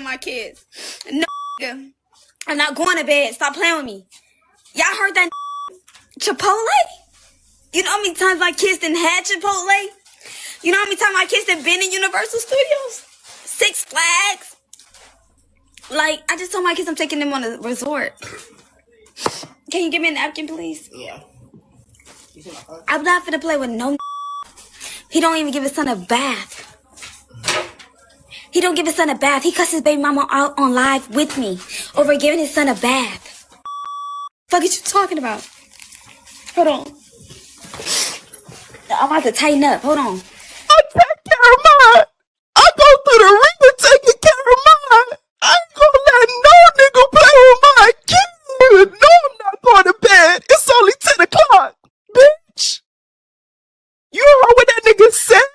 on my kids. No, I'm not going to bed. Stop playing with me. Y'all heard that Chipotle? You know how many times my kids done had Chipotle? You know how many times my kids have been in Universal Studios? Six Flags? Like, I just told my kids I'm taking them on a resort. Can you give me a napkin, please? Yeah. I'm not finna play with no. He don't even give his son a bath. He don't give his son a bath. He cussed his baby mama out on live with me over giving his son a bath. Fuck is you talking about? Hold on. I'm about to tighten up. Hold on. I take care of mine. I go through the ringer taking care of mine. I ain't gonna let no nigga play with my kid. No, I'm not going to bed. It's only 10 o'clock. Bitch. You heard what that nigga said?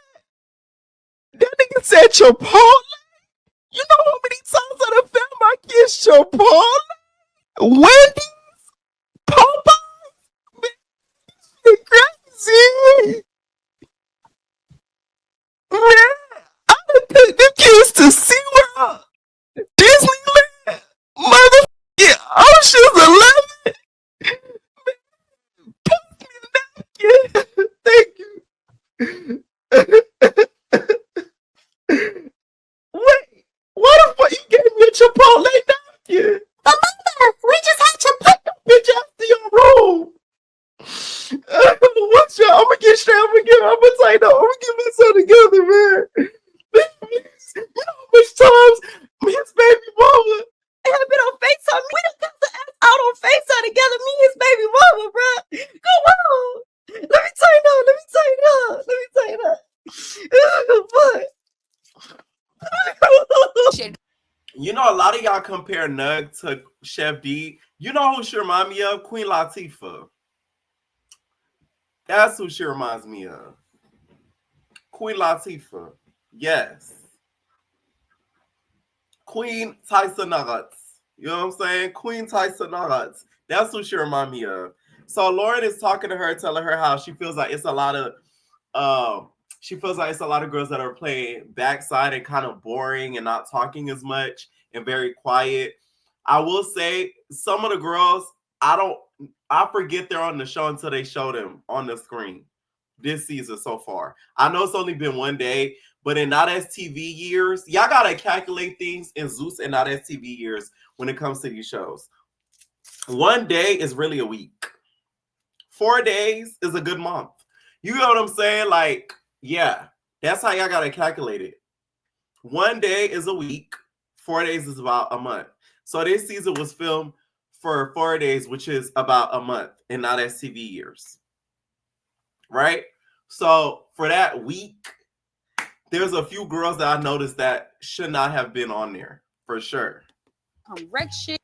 That nigga said Chipotle. You know how many times I done found my kids Chipotle? Wendy's? Popeyes? Bitch, crazy. Man, I done took them kids to SeaWorld, Disneyland, motherfucking Ocean's 11. Pass me the napkin. Thank you. Wait, why the fuck you gave me a Chipotle napkin? But mother, we just had Chipotle. Bitch, after your room. What's your? I'm gonna get straight. I'm gonna say no. I'm gonna get myself together, man. Please. You know how much times his baby mama have been on FaceTime. We done got the ass out on FaceTime together. Me and his baby mama, bro. Come on. Let me tell you now. Fuck. You know, a lot of y'all compare Nug to Chef D. You know who she remind me of? Queen Latifah. That's who she reminds me of. Queen Latifah. Yes. Queen Tyson Nuggets. You know what I'm saying? Queen Tyson Nuggets. That's who she reminds me of. So Lauren is talking to her, telling her how she feels like it's a lot of girls that are playing backside and kind of boring and not talking as much and very quiet. I will say some of the girls, I forget they're on the show until they show them on the screen this season so far. I know it's only been one day, but in Not As TV years, y'all gotta calculate things in Zeus and Not As TV years when it comes to these shows. One day is really a week. 4 days is a good month. You know what I'm saying? Like, yeah, that's how y'all gotta calculate it. 1 day is a week. 4 days is about a month. So this season was filmed for 4 days, which is about a month, and Not As TV years. Right? So for that week, there's a few girls that I noticed that should not have been on there, for sure.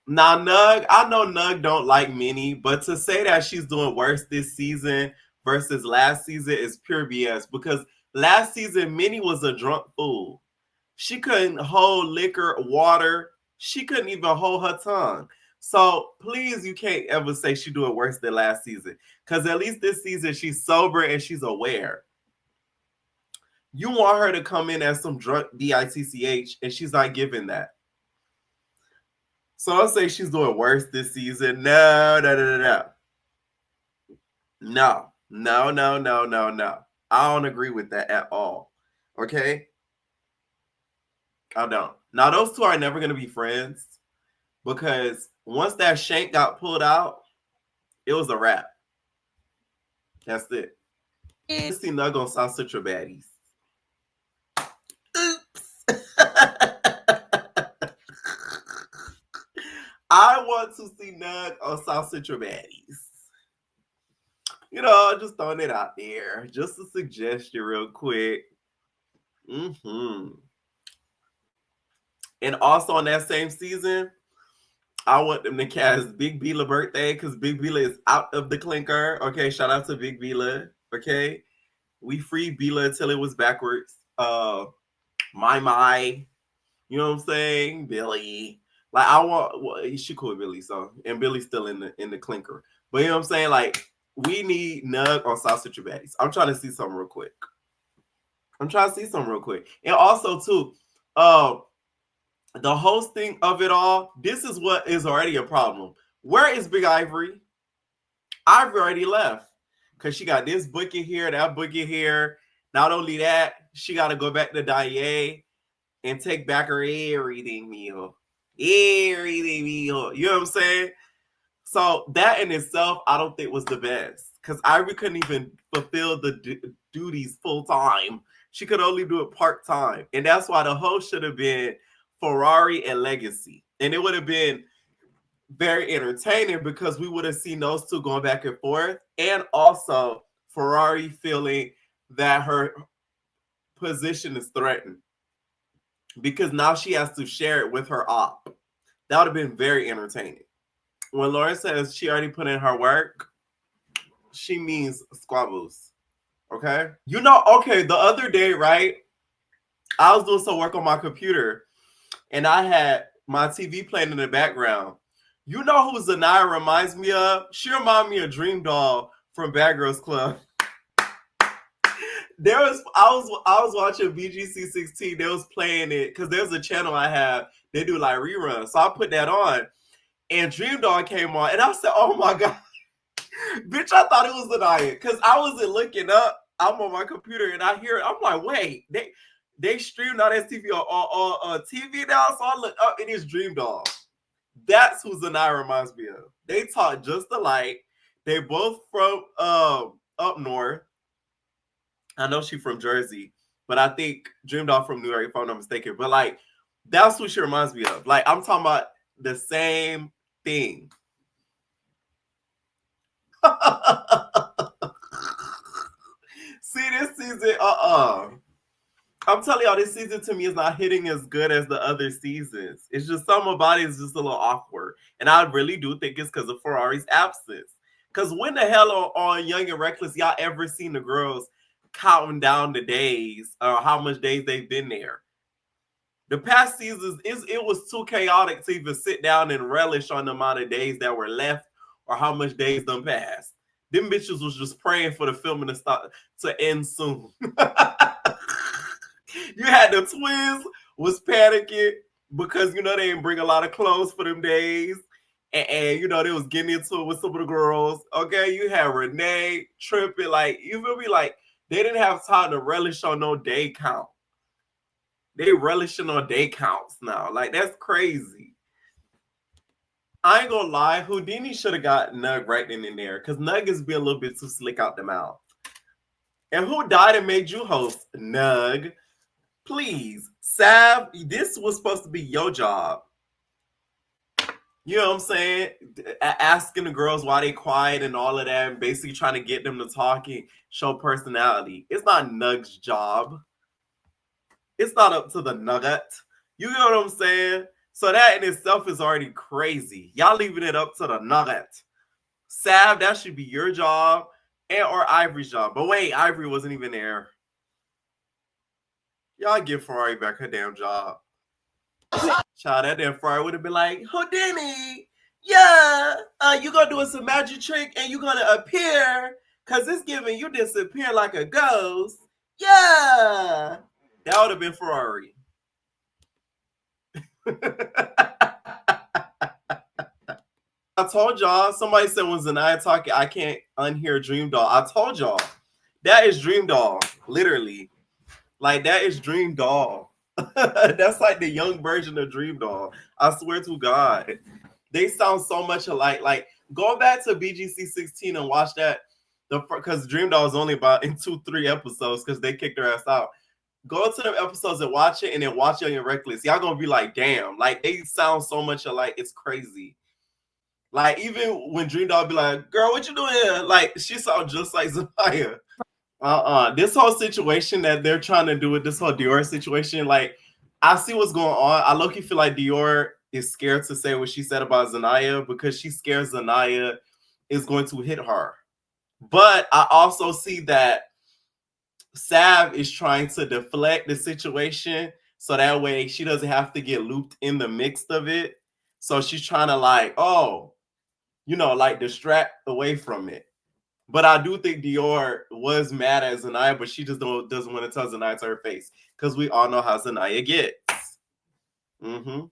Now, Nug, I know Nug don't like Minnie, but to say that she's doing worse this season versus last season is pure BS, because last season, Minnie was a drunk fool. She couldn't hold liquor, water. She couldn't even hold her tongue. So please, you can't ever say she's doing worse than last season, because at least this season, she's sober and she's aware. You want her to come in as some drunk bitch, and she's not giving that. So I'll say she's doing worse this season. No. I don't agree with that at all. Okay? I don't. Now, those two are never going to be friends, because once that shank got pulled out, it was a wrap. That's it. Let's see Nug on South Central Baddies. Oops. I want to see Nug on South Central Baddies. You know, just throwing it out there. Just a suggestion real quick. And also on that same season, I want them to cast Big Bila birthday, because Big Bila is out of the clinker. Okay, shout out to Big Bila. Okay, we freed Bila until it was backwards. My, you know what I'm saying? Billy. Like, I want, she cool with Billy, so, and Billy's still in the clinker. But you know what I'm saying? Like, we need Nug on South Central Baddies. I'm trying to see something real quick. And also, too, the hosting of it all, this is what is already a problem. Where is Big Ivory? Ivory already left because she got this booking here, that booking here. Not only that, she got to go back to Danye and take back her everything meal. Everything meal. You know what I'm saying? So that in itself, I don't think was the best because Ivory couldn't even fulfill the duties full time. She could only do it part time. And that's why the host should have been Ferrari and Legacy. And it would have been very entertaining because we would have seen those two going back and forth. And also Ferrari feeling that her position is threatened because now she has to share it with her op. That would have been very entertaining. When Lauren says she already put in her work, she means squabbles. Okay? You know, okay, the other day, right? I was doing some work on my computer and I had my TV playing in the background. You know who Zanaya reminds me of? She reminds me of Dream Doll from Bad Girls Club. I was watching BGC 16. They was playing it because there's a channel I have. They do like reruns. So I put that on. And Dream Doll came on, and I said, "Oh my god, bitch!" I thought it was Zanaya because I wasn't looking up. I'm on my computer and I hear it. I'm like, "Wait, they streamed on STV on TV now." So I look up, and it's Dream Doll. That's who Zanaya reminds me of. They talk just alike. They both from up north. I know she's from Jersey, but I think Dream Doll from New York, if I'm not mistaken. But like, that's who she reminds me of. Like, I'm talking about the same thing. See, this season, I'm telling y'all, this season to me is not hitting as good as the other seasons. It's just some about it is just a little awkward. And I really do think it's because of Ferrari's absence. Because when the hell on Young and Reckless, y'all ever seen the girls counting down the days or how much days they've been there? The past seasons, it was too chaotic to even sit down and relish on the amount of days that were left or how much days done passed. Them bitches was just praying for the filming to end soon. You had the twins was panicking because, you know, they didn't bring a lot of clothes for them days. And you know, they was getting into it with some of the girls. Okay, you had Renee tripping. Like, you feel me? Like, they didn't have time to relish on no day count. They relishing on day counts now. Like, that's crazy. I ain't gonna lie, Houdini should have got Nug right in there because Nug is being a little bit too slick out the mouth. And who died and made you host? Nug. Please, Sav, this was supposed to be your job. You know what I'm saying? Asking the girls why they quiet and all of that, and basically trying to get them to talk and show personality. It's not Nug's job. It's not up to the Nugget. You know what I'm saying? So that in itself is already crazy. Y'all leaving it up to the Nugget. Sav, that should be your job and or Ivory's job. But wait, Ivory wasn't even there. Y'all give Ferrari back her damn job. Child, that damn Ferrari would have been like, Houdini, yeah, you gonna do some magic trick and you gonna appear because it's giving you disappear like a ghost. Yeah. That would have been Ferrari. I told y'all, somebody said when Zanaya talking, I can't unhear Dream Doll. I told y'all, that is Dream Doll, literally. Like, that is Dream Doll. That's like the young version of Dream Doll. I swear to God. They sound so much alike. Like, go back to BGC 16 and watch that. Because Dream Doll is only about in 2-3 episodes because they kicked her ass out. Go to them episodes and watch it and then watch Young and Reckless. Y'all gonna be like, damn. Like, they sound so much alike. It's crazy. Like, even when Dream Doll be like, girl, what you doing here? Like, she sound just like Zanaya. This whole situation that they're trying to do with this whole Dior situation, like, I see what's going on. I low-key feel like Dior is scared to say what she said about Zanaya because she scares Zanaya is going to hit her. But I also see that Sav is trying to deflect the situation so that way she doesn't have to get looped in the mix of it. So she's trying to like, oh, you know, like distract away from it. But I do think Dior was mad at Zanaya, but she just doesn't want to tell Zanaya to her face because we all know how Zanaya gets. Mm-hmm.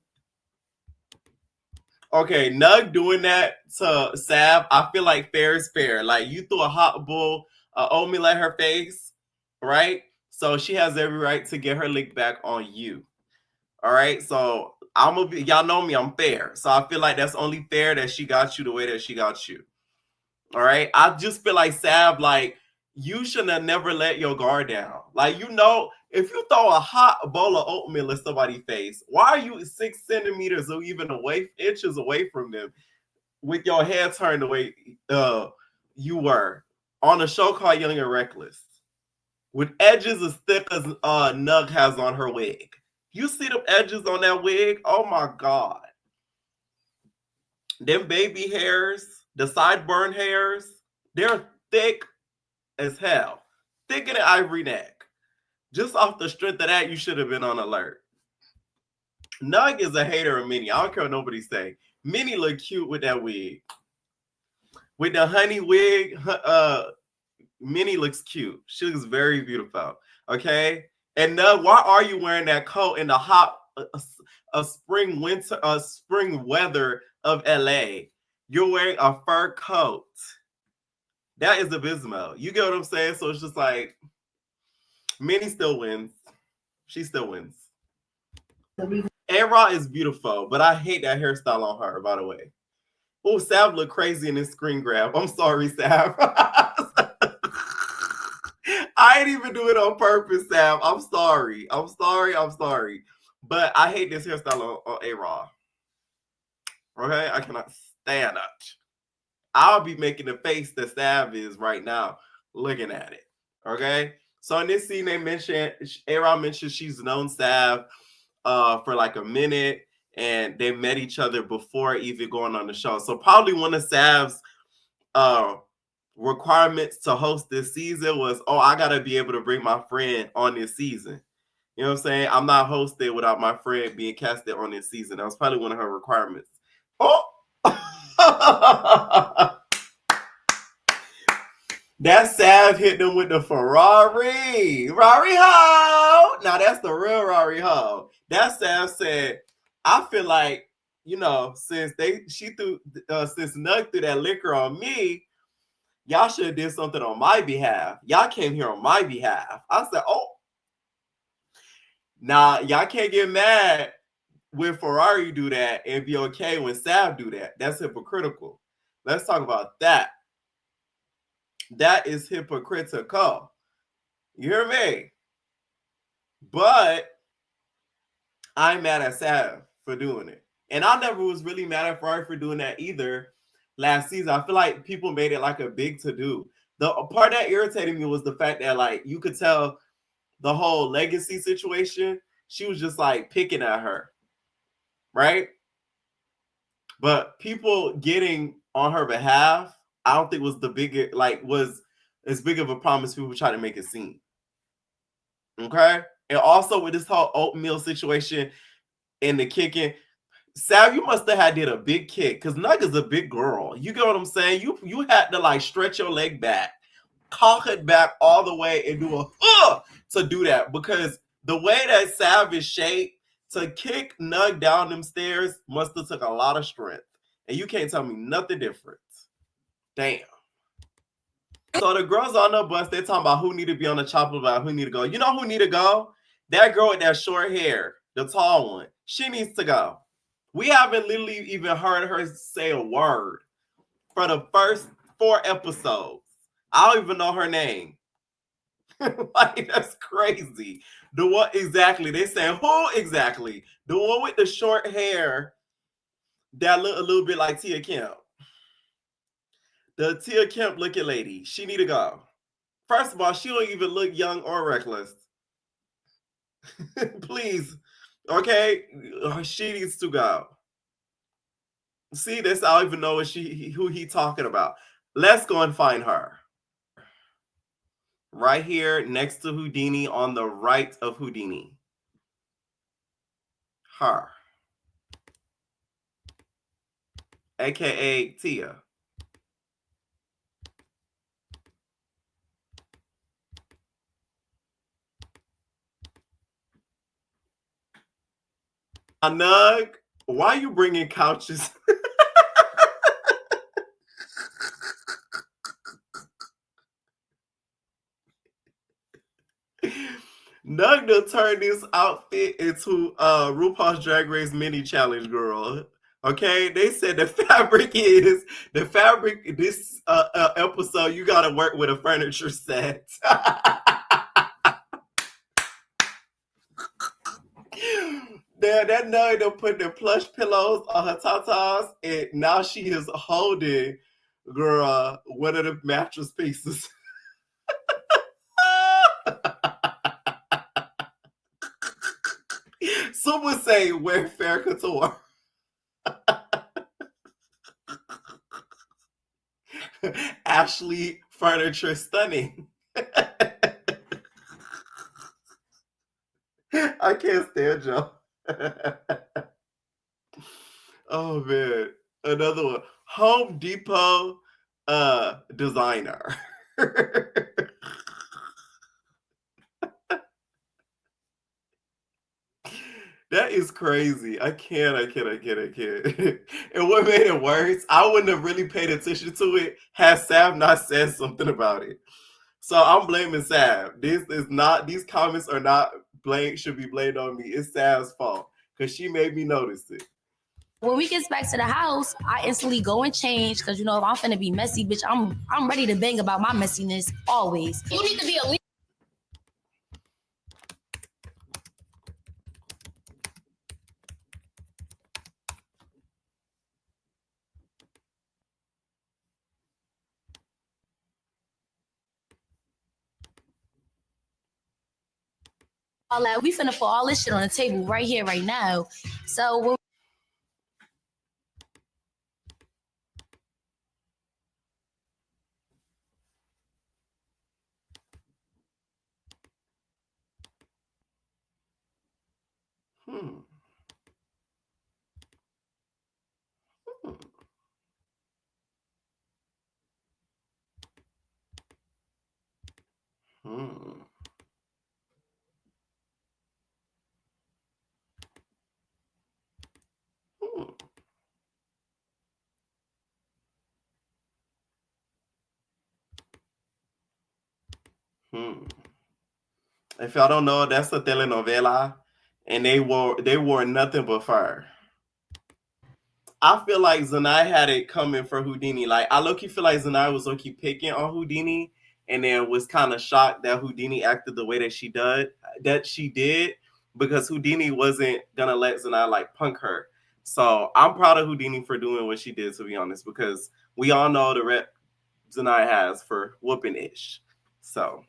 Okay, Nug doing that to Sav, I feel like fair is fair. Like you threw a hot bowl oatmeal at her face, right? So she has every right to get her lick back on you. All right. So I'm gonna be, y'all know me, I'm fair. So I feel like that's only fair that she got you the way that she got you. All right. I just feel like Sav, like you shouldn't have never let your guard down. Like, you know, if you throw a hot bowl of oatmeal in somebody's face, why are you 6 centimeters or even inches away from them with your head turned the way you were on a show called Young and Reckless with edges as thick as Nug has on her wig? You see them edges on that wig? Oh my God. Them baby hairs, the sideburn hairs, they're thick as hell. Thicker than ivory neck. Just off the strength of that, you should have been on alert. Nug is a hater of Minnie. I don't care what nobody say. Minnie look cute with that wig. With the honey wig, Minnie looks cute. She looks very beautiful. Okay? And Nug, why are you wearing that coat in the hot spring weather of LA? You're wearing a fur coat. That is abysmal. You get what I'm saying? So it's just like Minnie still wins. She still wins. A-Rod is beautiful, but I hate that hairstyle on her, by the way. Oh, Sav look crazy in this screen grab. I'm sorry, Sav. I ain't even do it on purpose, Sav. I'm sorry. But I hate this hairstyle on A-Rod. Okay? I cannot stand it. I'll be making the face that Sav is right now looking at it. Okay? So in this scene, A-Rod mentioned she's known Sav for like a minute, and they met each other before even going on the show. So probably one of Sav's requirements to host this season was, oh, I gotta be able to bring my friend on this season. You know what I'm saying? I'm not hosted without my friend being casted on this season. That was probably one of her requirements. Oh, that Sav hit them with the Ferrari ho. Now that's the real Rari ho. That Sav said, I feel like, you know, since Nug threw that liquor on me, y'all should have did something on my behalf. Y'all came here on my behalf. I said, oh, nah, y'all can't get mad when Ferrari do that and be okay when Sav do that. That's hypocritical. Let's talk about that. That is hypocritical. You hear me? But I'm mad at Sav for doing it. And I never was really mad at Ferrari for doing that either last season. I feel like people made it like a big to-do. The part that irritated me was the fact that, like, you could tell the whole legacy situation, she was just like picking at her, right? But people getting on her behalf, I don't think was as big of a promise people try to make it seem. Okay? And also with this whole oatmeal situation and the kicking, Sav, you must have did a big kick because Nug is a big girl. You get what I'm saying? You had to like stretch your leg back, cock it back all the way, and do a to do that, because the way that Sav is shaped, to kick Nug down them stairs must have took a lot of strength. And you can't tell me nothing different. Damn. So the girls on the bus, they're talking about who need to be on the chopper block, who need to go. You know who need to go? That girl with that short hair, the tall one. She needs to go. We haven't literally even heard her say a word for the first 4 episodes. I don't even know her name. Like, that's crazy. The one exactly? They saying who exactly? The one with the short hair that look a little bit like Tia Kemp. The Tia Kemp looking lady. She need to go. First of all, she don't even look young or reckless. Please. Okay? She needs to go. See, this I don't even know who he talking about. Let's go and find her. Right here next to Houdini, on the right of Houdini. Her. AKA Tia. Nug, why you bringing couches? Nug done turned this outfit into RuPaul's Drag Race mini challenge, girl. Okay, they said the fabric this episode. You got to work with a furniture set. That Nug done put the plush pillows on her tatas, and now she is holding, girl, one of the mattress pieces. Some would say wear fair couture. Ashley furniture stunning. I can't stand Joe. Oh man. Another one. Home Depot designer. That is crazy. I can't. And what made it worse, I wouldn't have really paid attention to it had Sav not said something about it. So I'm blaming Sav. These comments are not should be blamed on me. It's Sav's fault because she made me notice it. When we get back to the house, I instantly go and change because if I'm finna be messy, bitch, I'm ready to bang about my messiness always. You need to be a leader. All that we finna put all this shit on the table right here, right now. So when If y'all don't know, that's a telenovela, and they wore nothing but fur. I feel like Zanai had it coming for Houdini. Like I low-key feel like Zanai was low-key picking on Houdini, and then was kind of shocked that Houdini acted the way that she did, because Houdini wasn't gonna let Zanai like punk her. So I'm proud of Houdini for doing what she did, to be honest, because we all know the rep Zanai has for whooping ish. So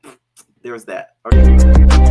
there's that. Okay.